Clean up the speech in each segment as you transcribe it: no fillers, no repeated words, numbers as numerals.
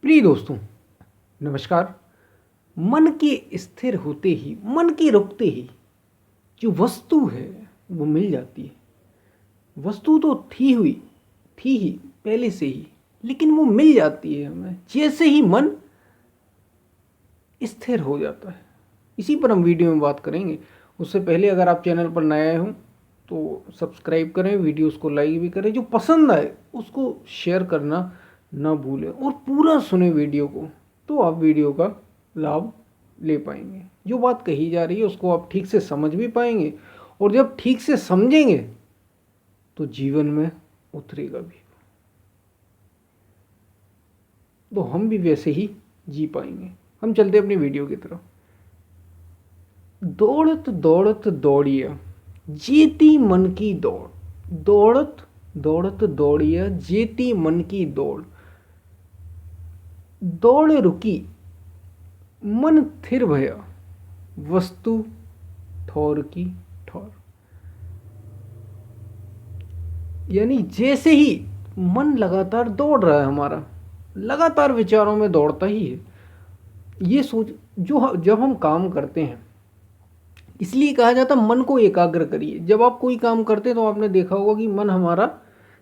प्रिय दोस्तों, नमस्कार। मन के स्थिर होते ही, मन के रुकते ही जो वस्तु है वो मिल जाती है। वस्तु तो थी ही पहले से ही, लेकिन वो मिल जाती है हमें जैसे ही मन स्थिर हो जाता है। इसी पर हम वीडियो में बात करेंगे। उससे पहले अगर आप चैनल पर नए आए हों तो सब्सक्राइब करें, वीडियोस को लाइक भी करें, जो पसंद आए उसको शेयर करना ना भूलें और पूरा सुने वीडियो को, तो आप वीडियो का लाभ ले पाएंगे। जो बात कही जा रही है उसको आप ठीक से समझ भी पाएंगे, और जब ठीक से समझेंगे तो जीवन में उतरेगा भी, तो हम भी वैसे ही जी पाएंगे। हम चलते अपनी वीडियो की तरफ। दौड़त दौड़त दौड़िया जेती मन की दौड़, दौड़त दौड़त दौड़िया जेती मन की दौड़, दौड़ रुकी मन थिर भया वस्तु ठौर की ठौर। यानी जैसे ही मन लगातार दौड़ रहा है, हमारा लगातार विचारों में दौड़ता ही है। ये सोच जो जब हम काम करते हैं, इसलिए कहा जाता है मन को एकाग्र करिए। जब आप कोई काम करते हैं तो आपने देखा होगा कि मन हमारा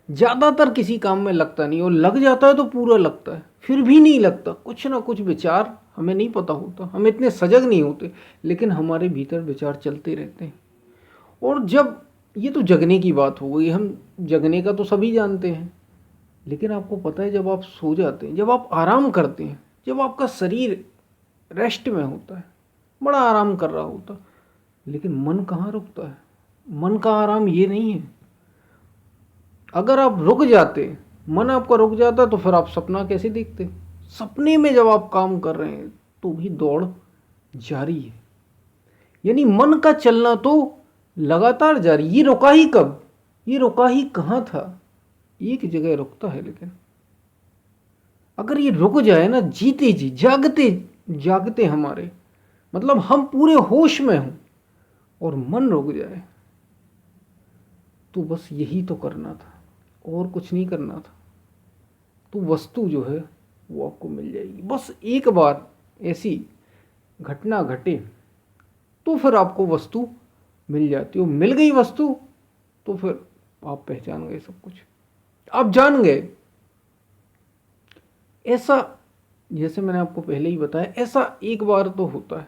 ज़्यादातर किसी काम में लगता नहीं, और लग जाता है तो पूरा लगता है, फिर भी नहीं लगता। कुछ ना कुछ विचार हमें नहीं पता होता, हम इतने सजग नहीं होते, लेकिन हमारे भीतर विचार चलते रहते हैं। और जब ये तो जगने की बात हो गई, हम जगने का तो सभी जानते हैं, लेकिन आपको पता है जब आप सो जाते हैं, जब आप आराम करते हैं, जब आपका शरीर रेस्ट में होता है, बड़ा आराम कर रहा होता, लेकिन मन कहाँ रुकता है। मन का आराम ये नहीं है। अगर आप रुक जाते, मन आपका रुक जाता, तो फिर आप सपना कैसे देखते। सपने में जब आप काम कर रहे हैं तो भी दौड़ जारी है। यानी मन का चलना तो लगातार जारी। ये रुका ही कब, ये रुका ही कहाँ था। एक जगह रुकता है, लेकिन अगर ये रुक जाए ना, जीते जी जागते जागते हमारे, मतलब हम पूरे होश में हों और मन रुक जाए, तो बस यही तो करना था, और कुछ नहीं करना था। तो वस्तु जो है वो आपको मिल जाएगी। बस एक बार ऐसी घटना घटे तो फिर आपको वस्तु मिल जाती है। मिल गई वस्तु तो फिर आप पहचान गए सब कुछ, आप जान गए। ऐसा, जैसे मैंने आपको पहले ही बताया, ऐसा एक बार तो होता है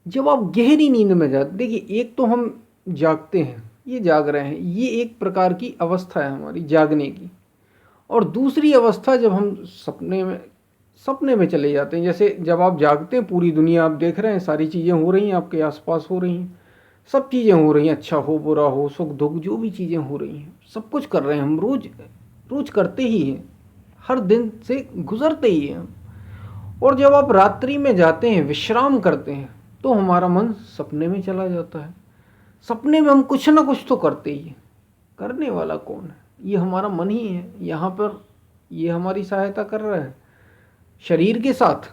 जब आप गहरी नींद में जाते। देखिए, एक तो हम जागते हैं, ये जाग रहे हैं, ये एक प्रकार की अवस्था है हमारी जागने की। और दूसरी अवस्था जब हम सपने में चले जाते हैं। जैसे जब आप जागते हैं, पूरी दुनिया आप देख रहे हैं, सारी चीज़ें हो रही हैं, आपके आसपास हो रही हैं, सब चीज़ें हो रही हैं, अच्छा हो बुरा हो, सुख दुख, जो भी चीज़ें हो रही हैं, सब कुछ कर रहे हैं हम, रोज रोज करते ही हैं, हर दिन से गुजरते ही हैं हम। और जब आप रात्रि में जाते हैं, विश्राम करते हैं, तो हमारा मन सपने में चला जाता है। सपने में हम कुछ ना कुछ तो करते ही हैं। करने वाला कौन है? ये हमारा मन ही है। यहाँ पर ये हमारी सहायता कर रहा है शरीर के साथ,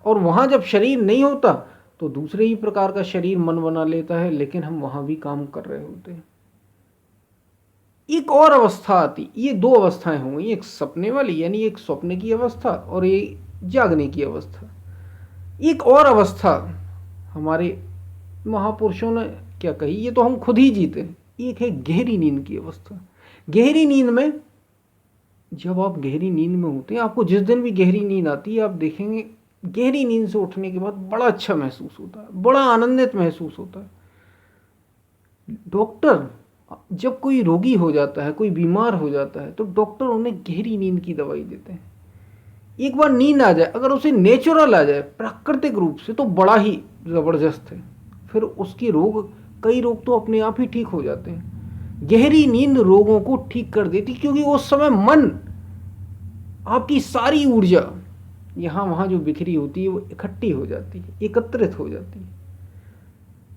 और वहाँ जब शरीर नहीं होता तो दूसरे ही प्रकार का शरीर मन बना लेता है, लेकिन हम वहाँ भी काम कर रहे होते हैं। एक और अवस्था आती, ये दो अवस्थाएं होंगी, एक सपने वाली यानी एक स्वप्न की अवस्था, और ये जागने की अवस्था। एक और अवस्था हमारे महापुरुषों ने क्या कही, ये तो हम खुद ही जीते हैं। एक है गहरी नींद की अवस्था। गहरी नींद में, जब आप गहरी नींद में होते हैं, आपको जिस दिन भी गहरी नींद आती है, आप देखेंगे गहरी नींद से उठने के बाद बड़ा अच्छा महसूस होता है, बड़ा आनंदित महसूस होता है। डॉक्टर, जब कोई रोगी हो जाता है, कोई बीमार हो जाता है, तो डॉक्टर उन्हें गहरी नींद की दवाई देते हैं। एक बार नींद आ जाए, अगर उसे नेचुरल आ जाए, प्राकृतिक रूप से, तो बड़ा ही ज़बरदस्त है। फिर उसकी कई रोग तो अपने आप ही ठीक हो जाते हैं। गहरी नींद रोगों को ठीक कर देती, क्योंकि उस समय मन, आपकी सारी ऊर्जा यहाँ वहाँ जो बिखरी होती है वो इकट्ठी हो जाती है, एकत्रित हो जाती है,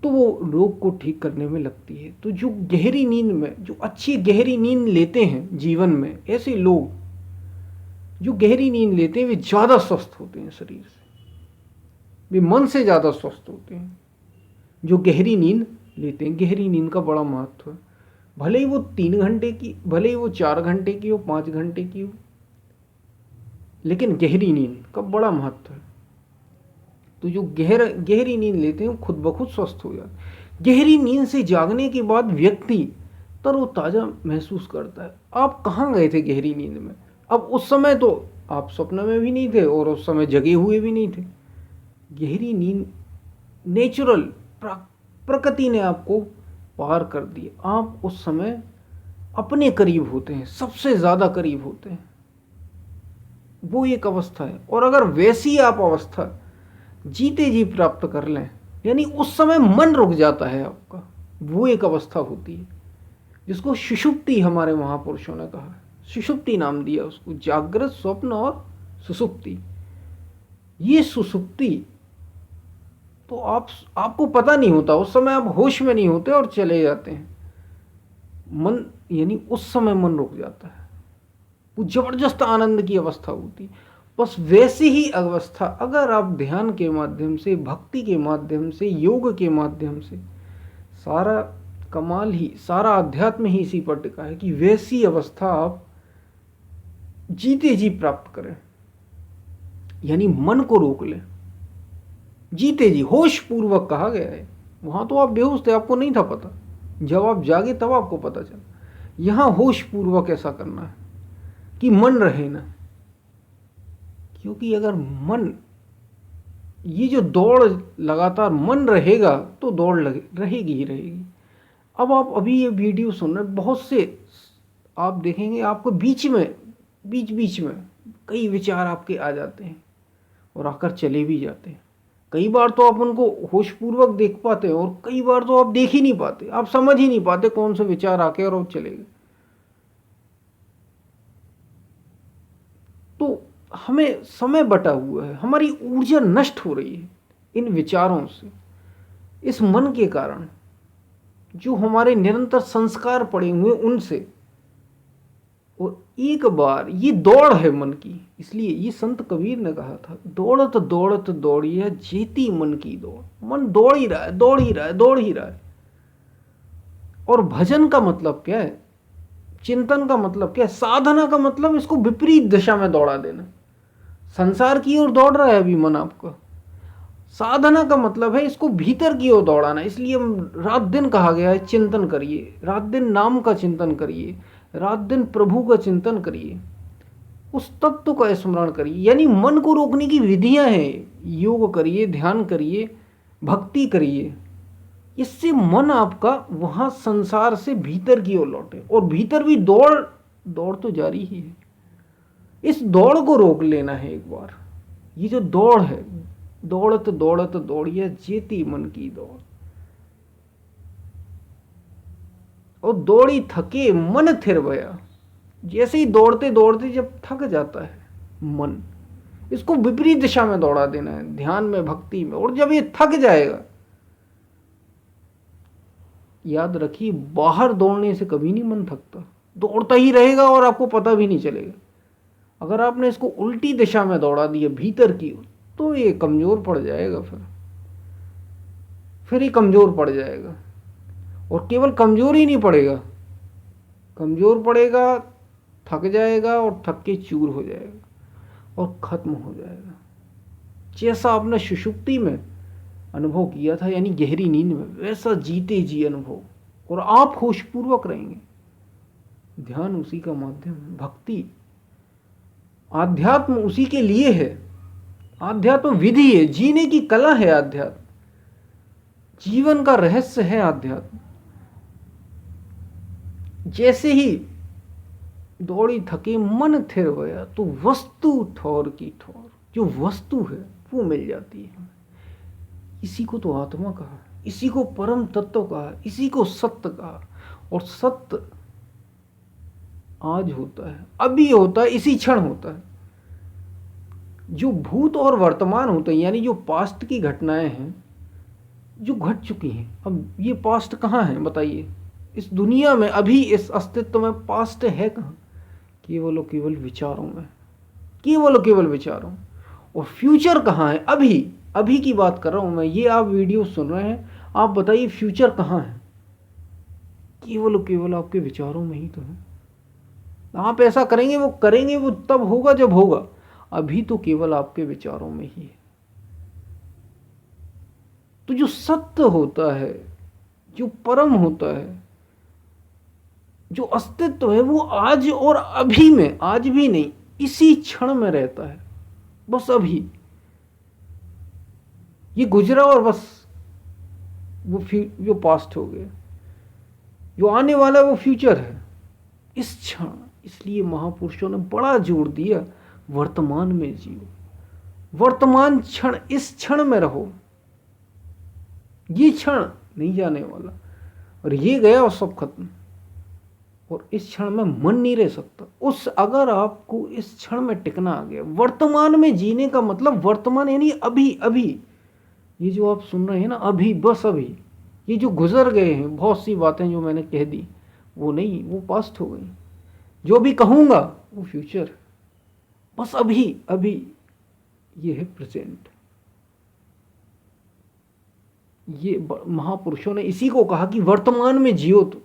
तो वो रोग को ठीक करने में लगती है। तो जो गहरी नींद में, जो अच्छी गहरी नींद लेते हैं जीवन में, ऐसे लोग जो गहरी नींद लेते हैं वे ज़्यादा स्वस्थ होते हैं शरीर से, वे मन से ज़्यादा स्वस्थ होते हैं जो गहरी नींद लेते हैं। गहरी नींद का बड़ा महत्व है। भले ही वो 3 घंटे की, भले ही वो 4 घंटे की हो, 5 घंटे की हो, लेकिन गहरी नींद का बड़ा महत्व है। तो जो गहरी नींद लेते हैं खुद ब खुद स्वस्थ हो जाते हैं। गहरी नींद से जागने के बाद व्यक्ति तरोताजा महसूस करता है। आप कहाँ गए थे गहरी नींद में? अब उस समय तो आप स्वप्न में भी नहीं थे और उस समय जगे हुए भी नहीं थे। गहरी नींद नेचुरल प्रकृति ने आपको पार कर दी। आप उस समय अपने करीब होते हैं, सबसे ज़्यादा करीब होते हैं। वो एक अवस्था है। और अगर वैसी आप अवस्था जीते जी प्राप्त कर लें, यानी उस समय मन रुक जाता है आपका, वो एक अवस्था होती है जिसको सुषुप्ति हमारे महापुरुषों ने कहा है। सुषुप्ति नाम दिया उसको, जागृत, स्वप्न और सुषुप्ति। ये सुषुप्ति तो आपको पता नहीं होता, उस समय आप होश में नहीं होते और चले जाते हैं। मन यानी उस समय मन रुक जाता है, वो जबरदस्त आनंद की अवस्था होती है। बस वैसी ही अवस्था अगर आप ध्यान के माध्यम से, भक्ति के माध्यम से, योग के माध्यम से, सारा कमाल ही, सारा अध्यात्म ही इसी पर टिका है कि वैसी अवस्था आप जीते जी प्राप्त करें। यानी मन को रोक लें, जीते जी, होश पूर्वक कहा गया है। वहां तो आप बेहोश थे, आपको नहीं था पता, जब आप जागे तब आपको पता चला। यहां होश पूर्वक ऐसा करना है कि मन रहे ना, क्योंकि अगर मन, ये जो दौड़ लगातार मन रहेगा तो दौड़ रहेगी ही रहेगी। अब आप अभी ये वीडियो सुन रहे, बहुत से आप देखेंगे आपको बीच में कई विचार आपके आ जाते हैं और आकर चले भी जाते हैं। कई बार तो आप उनको होशपूर्वक देख पाते हैं और कई बार तो आप देख ही नहीं पाते, आप समझ ही नहीं पाते कौन से विचार आके और चले गए। तो हमें समय बटा हुआ है, हमारी ऊर्जा नष्ट हो रही है इन विचारों से, इस मन के कारण, जो हमारे निरंतर संस्कार पड़े हुए उनसे। और एक बार ये दौड़ है मन की, इसलिए ये संत कबीर ने कहा था, दौड़त दौड़त दौड़िया जेती मन की दौड़। मन दौड़ ही रहा है, दौड़ ही रहा है, दौड़ ही रहा है। और भजन का मतलब क्या है, चिंतन का मतलब क्या है, साधना का मतलब इसको विपरीत दिशा में दौड़ा देना। संसार की ओर दौड़ रहा है अभी मन आपका, साधना का मतलब है इसको भीतर की ओर दौड़ाना। इसलिए रात दिन कहा गया है चिंतन करिए, रात दिन नाम का चिंतन करिए, रात दिन प्रभु का चिंतन करिए, उस तत्व का स्मरण करिए। यानी मन को रोकने की विधियां हैं, योग करिए, ध्यान करिए, भक्ति करिए। इससे मन आपका वहां संसार से भीतर की ओर लौटे। और भीतर भी दौड़ तो जारी ही है, इस दौड़ को रोक लेना है एक बार। ये जो दौड़ है, दौड़त दौड़त दौड़िया जेती मन की दौड़। और दौड़ी थके मन थिर भया। जैसे ही दौड़ते दौड़ते जब थक जाता है मन, इसको विपरीत दिशा में दौड़ा देना है, ध्यान में, भक्ति में। और जब ये थक जाएगा, याद रखिए बाहर दौड़ने से कभी नहीं मन थकता, दौड़ता ही रहेगा और आपको पता भी नहीं चलेगा। अगर आपने इसको उल्टी दिशा में दौड़ा दिया भीतर की, तो ये कमजोर पड़ जाएगा, फिर ये कमजोर पड़ जाएगा। और केवल कमजोर ही नहीं पड़ेगा, कमजोर पड़ेगा, थक जाएगा और थक के चूर हो जाएगा और खत्म हो जाएगा। जैसा आपने सुषुप्ति में अनुभव किया था, यानी गहरी नींद में, वैसा जीते जी अनुभव। और आप होशपूर्वक रहेंगे। ध्यान उसी का माध्यम है, भक्ति, आध्यात्म उसी के लिए है। आध्यात्म विधि है, जीने की कला है आध्यात्म, जीवन का रहस्य है आध्यात्म। जैसे ही दौड़ी थके मन थिर गया, तो वस्तु ठौर की ठौर, जो वस्तु है वो मिल जाती है। इसी को तो आत्मा कहा, इसी को परम तत्व कहा, इसी को सत्य कहा। और सत्य आज होता है, अभी होता है, इसी क्षण होता है। जो भूत और वर्तमान होते हैं, यानी जो पास्ट की घटनाएं हैं जो घट चुकी हैं, अब ये पास्ट कहाँ है बताइए? इस दुनिया में, अभी इस अस्तित्व में पास्ट है कहाँ? केवल और केवल विचारों में, केवल और केवल विचारों। और फ्यूचर कहाँ है? अभी की बात कर रहा हूं मैं, ये आप वीडियो सुन रहे हैं, आप बताइए फ्यूचर कहाँ है? केवल और केवल आपके विचारों में ही तो है। आप ऐसा करेंगे वो तब होगा जब होगा। अभी तो केवल आपके विचारों में ही है। तो जो सत्य होता है, जो परम होता है, जो अस्तित्व है, वो आज और अभी में, आज भी नहीं, इसी क्षण में रहता है। बस अभी ये गुजरा और बस वो पास्ट हो गया, जो आने वाला है वो फ्यूचर है, इस क्षण। इसलिए महापुरुषों ने बड़ा जोर दिया, वर्तमान में जियो, वर्तमान क्षण, इस क्षण में रहो। ये क्षण नहीं जाने वाला, और ये गया और सब खत्म। और इस क्षण में मन नहीं रह सकता। अगर आपको इस क्षण में टिकना आ गया, वर्तमान में जीने का मतलब वर्तमान यानी अभी अभी। ये जो आप सुन रहे हैं ना, अभी, बस अभी, ये जो गुजर गए हैं बहुत सी बातें जो मैंने कह दी, वो नहीं, वो पास्ट हो गई। जो भी कहूँगा वो फ्यूचर, बस अभी अभी, ये है प्रेजेंट। ये महापुरुषों ने इसी को कहा कि वर्तमान में जियो, तो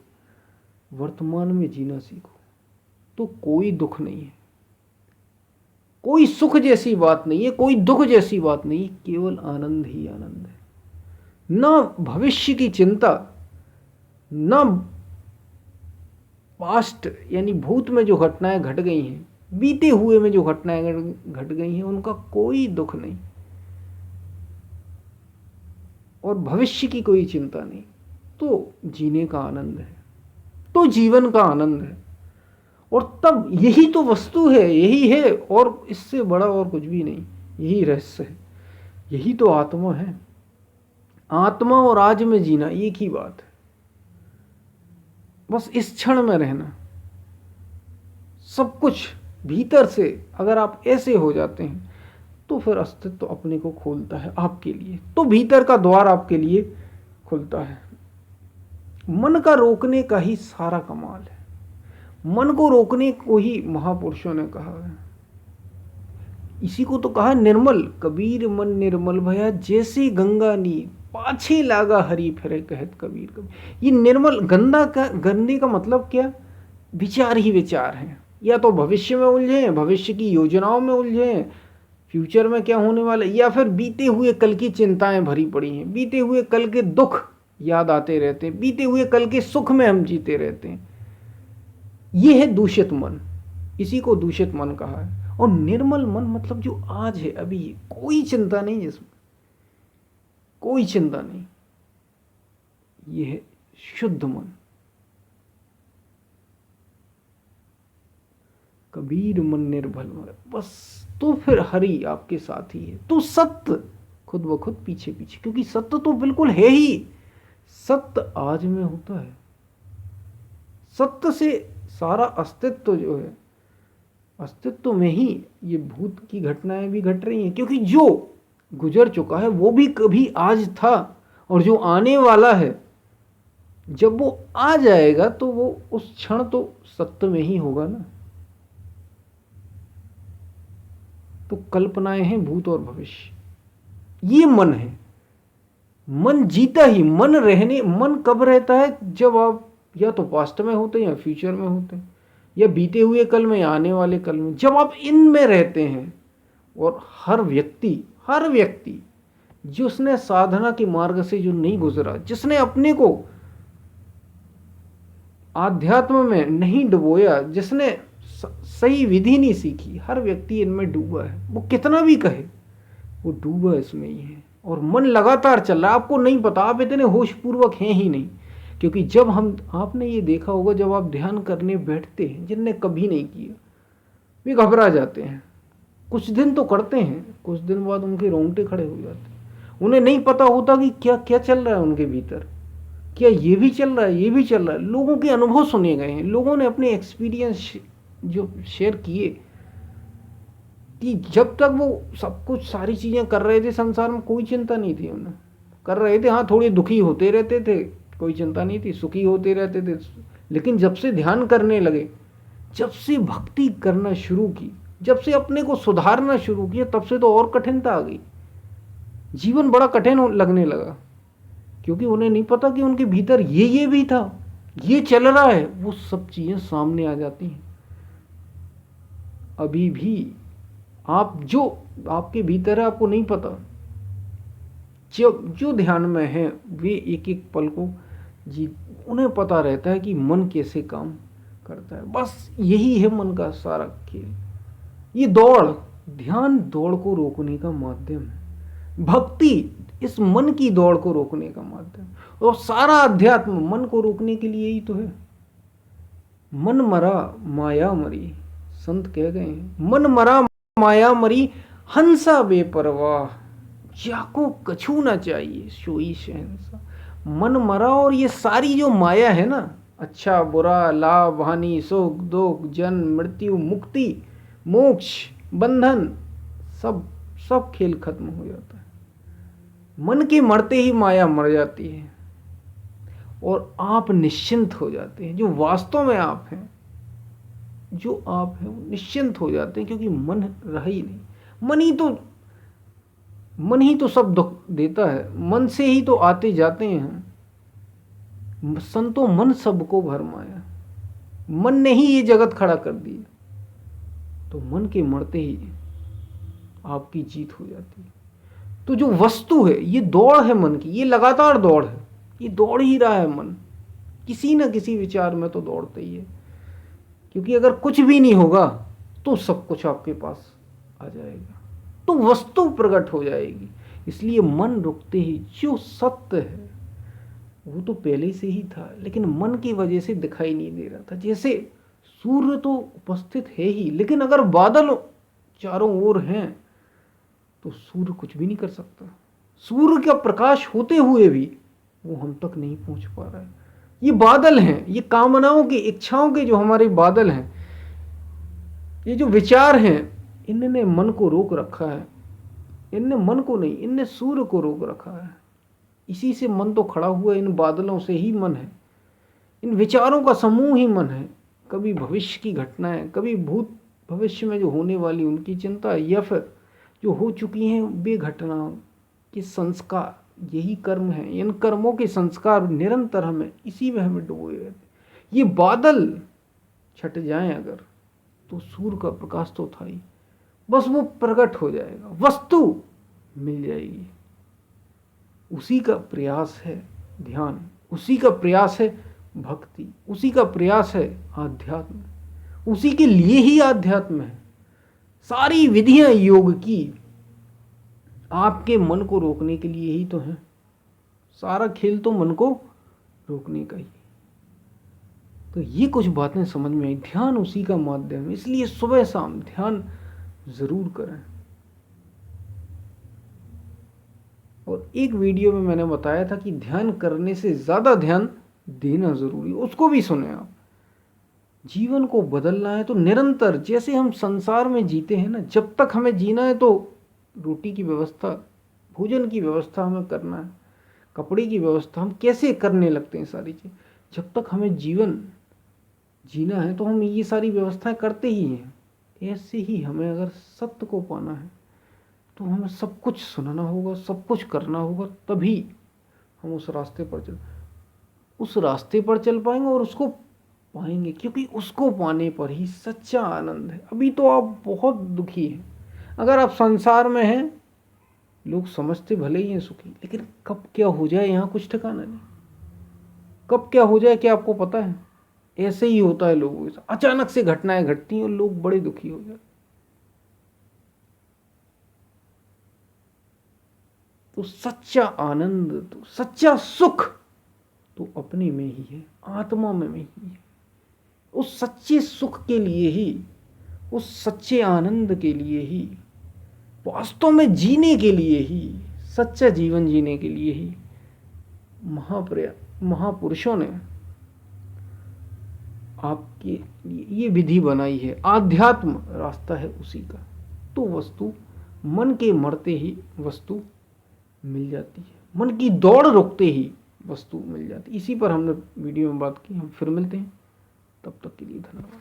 वर्तमान में जीना सीखो, तो कोई दुख नहीं है, कोई सुख जैसी बात नहीं है, कोई दुख जैसी बात नहीं है, केवल आनंद ही आनंद है। ना भविष्य की चिंता, ना पास्ट यानी भूत में जो घटनाएं घट गई हैं, बीते हुए में जो घटनाएं घट गई हैं, उनका कोई दुख नहीं, और भविष्य की कोई चिंता नहीं। तो जीने का आनंद है, तो जीवन का आनंद है। और तब यही तो वस्तु है, यही है, और इससे बड़ा और कुछ भी नहीं। यही रहस्य है, यही तो आत्मा है। आत्मा और आज में जीना एक ही बात है। बस इस क्षण में रहना, सब कुछ भीतर से अगर आप ऐसे हो जाते हैं, तो फिर अस्तित्व अपने को खोलता है आपके लिए, तो भीतर का द्वार आपके लिए खुलता है। मन का रोकने का ही सारा कमाल है। मन को रोकने को ही महापुरुषों ने कहा है। इसी को तो कहा निर्मल, कबीर मन निर्मल भया, जैसे गंगा नीर पाछे लागा हरि फिरे कहत कबीर कबीर। ये निर्मल, गंदे का मतलब क्या? विचार ही विचार हैं। या तो भविष्य में उलझे हैं, भविष्य की योजनाओं में उलझे हैं, फ्यूचर में क्या होने वाला, या फिर बीते हुए कल की चिंताएं भरी पड़ी हैं, बीते हुए कल के दुख याद आते रहते हैं, बीते हुए कल के सुख में हम जीते रहते हैं। ये है दूषित मन, इसी को दूषित मन कहा है। और निर्मल मन मतलब जो आज है, अभी, कोई चिंता नहीं, जिसमें कोई चिंता नहीं, ये है शुद्ध मन। कबीर मन निर्भल मन, बस। तो फिर हरि आपके साथ ही है, तो सत्य खुद ब खुद पीछे पीछे, क्योंकि सत्य तो बिल्कुल है ही। सत्य आज में होता है, सत्य से सारा अस्तित्व जो है, अस्तित्व में ही ये भूत की घटनाएं भी घट रही हैं, क्योंकि जो गुजर चुका है वो भी कभी आज था, और जो आने वाला है जब वो आ जाएगा तो वो उस क्षण तो सत्य में ही होगा ना। तो कल्पनाएं हैं भूत और भविष्य, ये मन है। मन जीता ही, मन कब रहता है? जब आप या तो पास्ट में होते हैं, या फ्यूचर में होते हैं, या बीते हुए कल में, या आने वाले कल में। जब आप इनमें रहते हैं, और हर व्यक्ति जिसने साधना के मार्ग से जो नहीं गुजरा, जिसने अपने को आध्यात्म में नहीं डुबोया, जिसने सही विधि नहीं सीखी, हर व्यक्ति इनमें डूबा है। वो कितना भी कहे, वो डूबा इसमें ही है। और मन लगातार चल रहा है, आपको नहीं पता, आप इतने होशपूर्वक हैं ही नहीं। क्योंकि जब आपने ये देखा होगा, जब आप ध्यान करने बैठते हैं, जिनने कभी नहीं किया, वे घबरा जाते हैं। कुछ दिन तो करते हैं, कुछ दिन बाद उनके रोंगटे खड़े हो जाते हैं। उन्हें नहीं पता होता कि क्या क्या चल रहा है उनके भीतर, क्या ये भी चल रहा है, ये भी चल रहा है। लोगों के अनुभव सुने गए हैं, लोगों ने अपने एक्सपीरियंस जो शेयर किए, कि जब तक वो सब कुछ सारी चीज़ें कर रहे थे संसार में, कोई चिंता नहीं थी उन्हें। कर रहे थे, हाँ, थोड़े दुखी होते रहते थे, कोई चिंता नहीं थी, सुखी होते रहते थे। लेकिन जब से ध्यान करने लगे, जब से भक्ति करना शुरू की, जब से अपने को सुधारना शुरू किया, तब से तो और कठिनता आ गई। जीवन बड़ा कठिन लगने लगा, क्योंकि उन्हें नहीं पता कि उनके भीतर ये भी था, ये चल रहा है। वो सब चीज़ें सामने आ जाती हैं। अभी भी आप जो आपके भीतर है आपको नहीं पता। जो ध्यान में है वे एक एक पल को जी उन्हें पता रहता है कि मन कैसे काम करता है। बस यही है मन का सारा खेल। ये दौड़, ध्यान दौड़ को रोकने का माध्यम है। भक्ति इस मन की दौड़ को रोकने का माध्यम। और सारा अध्यात्म मन को रोकने के लिए ही तो है। मन मरा माया मरी, संत कह गए हैं, मन मरा माया मरी, हंसा बेपरवाह, जाको कछू ना चाहिए सोई शहंशाह। मन मरा और ये सारी जो माया है ना, अच्छा बुरा, लाभ हानि, सुख दुख, जन्म मृत्यु, मुक्ति मोक्ष, बंधन, सब सब खेल खत्म हो जाता है। मन के मरते ही माया मर जाती है और आप निश्चिंत हो जाते हैं। जो वास्तव में आप हैं, जो आप हैं वो निश्चिंत हो जाते हैं, क्योंकि मन रहा ही नहीं। मन ही तो सब दुख देता है। मन से ही तो आते जाते हैं। संतो मन सबको भरमाया, मन ने ही ये जगत खड़ा कर दिया। तो मन के मरते ही आपकी जीत हो जाती है। तो जो वस्तु है, ये दौड़ है मन की, ये लगातार दौड़ है, ये दौड़ ही रहा है मन, किसी न किसी विचार में तो दौड़ता ही है। क्योंकि अगर कुछ भी नहीं होगा तो सब कुछ आपके पास आ जाएगा, तो वस्तु प्रकट हो जाएगी। इसलिए मन रुकते ही जो सत्य है वो तो पहले से ही था, लेकिन मन की वजह से दिखाई नहीं दे रहा था। जैसे सूर्य तो उपस्थित है ही, लेकिन अगर बादल चारों ओर हैं तो सूर्य कुछ भी नहीं कर सकता। सूर्य का प्रकाश होते हुए भी वो हम तक नहीं पहुंच पा रहा है। ये बादल हैं, ये कामनाओं के, इच्छाओं के जो हमारे बादल हैं, ये जो विचार हैं, इनने मन को रोक रखा है। इनने मन को नहीं, इनने सूर्य को रोक रखा है। इसी से मन तो खड़ा हुआ है, इन बादलों से ही मन है, इन विचारों का समूह ही मन है। कभी भविष्य की घटनाएं, कभी भूत भविष्य में जो होने वाली उनकी चिंता, या फिर जो हो चुकी हैं वे घटनाओं के संस्कार, यही कर्म है। इन कर्मों के संस्कार निरंतर हमें इसी में हमें डुबोए रहते। ये बादल छट जाएं अगर, तो सूर्य का प्रकाश तो था ही, बस वो प्रकट हो जाएगा, वस्तु मिल जाएगी। उसी का प्रयास है ध्यान, उसी का प्रयास है भक्ति, उसी का प्रयास है आध्यात्म, उसी के लिए ही आध्यात्म है। सारी विधियां योग की आपके मन को रोकने के लिए ही तो है। सारा खेल तो मन को रोकने का ही। तो ये कुछ बातें समझ में आई। ध्यान उसी का माध्यम है, इसलिए सुबह शाम ध्यान जरूर करें। और एक वीडियो में मैंने बताया था कि ध्यान करने से ज्यादा ध्यान देना जरूरी, उसको भी सुने आप। जीवन को बदलना है तो निरंतर, जैसे हम संसार में जीते हैं ना, जब तक हमें जीना है तो रोटी की व्यवस्था, भोजन की व्यवस्था हमें करना है, कपड़े की व्यवस्था हम कैसे करने लगते हैं सारी चीज। जब तक हमें जीवन जीना है तो हम ये सारी व्यवस्थाएं करते ही हैं। ऐसे ही हमें अगर सत्य को पाना है तो हमें सब कुछ सुनना होगा, सब कुछ करना होगा, तभी हम उस रास्ते पर चल पाएंगे और उसको पाएंगे। क्योंकि उसको पाने पर ही सच्चा आनंद है। अभी तो आप बहुत दुखी हैं, अगर आप संसार में हैं, लोग समझते भले ही हैं सुखी, लेकिन कब क्या हो जाए यहाँ कुछ ठिकाना नहीं। कब क्या हो जाए क्या आपको पता है? ऐसे ही होता है लोगों के साथ, अचानक से घटनाएं घटती हैं और लोग बड़े दुखी हो जाते। तो सच्चा आनंद, तो सच्चा सुख तो अपने में ही है, आत्मा में ही है। उस सच्चे सुख के लिए ही, उस सच्चे आनंद के लिए ही, वास्तव में जीने के लिए ही, सच्चा जीवन जीने के लिए ही महापुरुषों ने आपके ये विधि बनाई है। आध्यात्म रास्ता है उसी का। तो वस्तु मन के मरते ही वस्तु मिल जाती है, मन की दौड़ रुकते ही वस्तु मिल जाती है। इसी पर हमने वीडियो में बात की। हम फिर मिलते हैं, तब तक के लिए धन्यवाद।